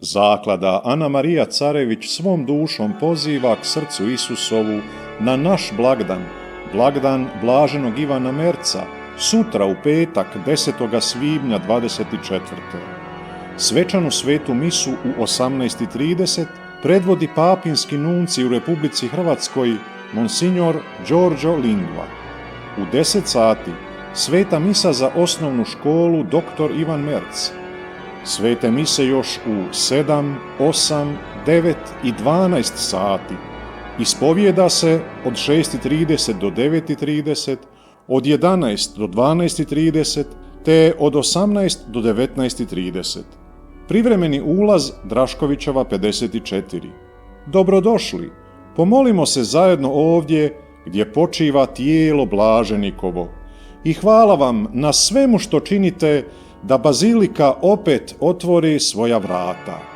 Zaklada Ana Marija Carević svom dušom poziva k srcu Isusovu na naš blagdan, blagdan Blaženog Ivana Merca, sutra u petak 10. svibnja 24. Svečanu svetu misu u 18:30 predvodi papinski nunci u Republici Hrvatskoj Monsignor Giorgio Lingua. U 10 sati sveta misa za osnovnu školu Dr. Ivan Merc. Svete mise još u 7, 8, 9 i 12 sati. Ispovijeda se od 6:30 do 9:30, od 11 do 12:30 te od 18 do 19:30. Privremeni ulaz Draškovićeva 54. Dobrodošli, pomolimo se zajedno ovdje gdje počiva tijelo blaženikovo. I hvala vam na svemu što činite da bazilika opet otvori svoja vrata.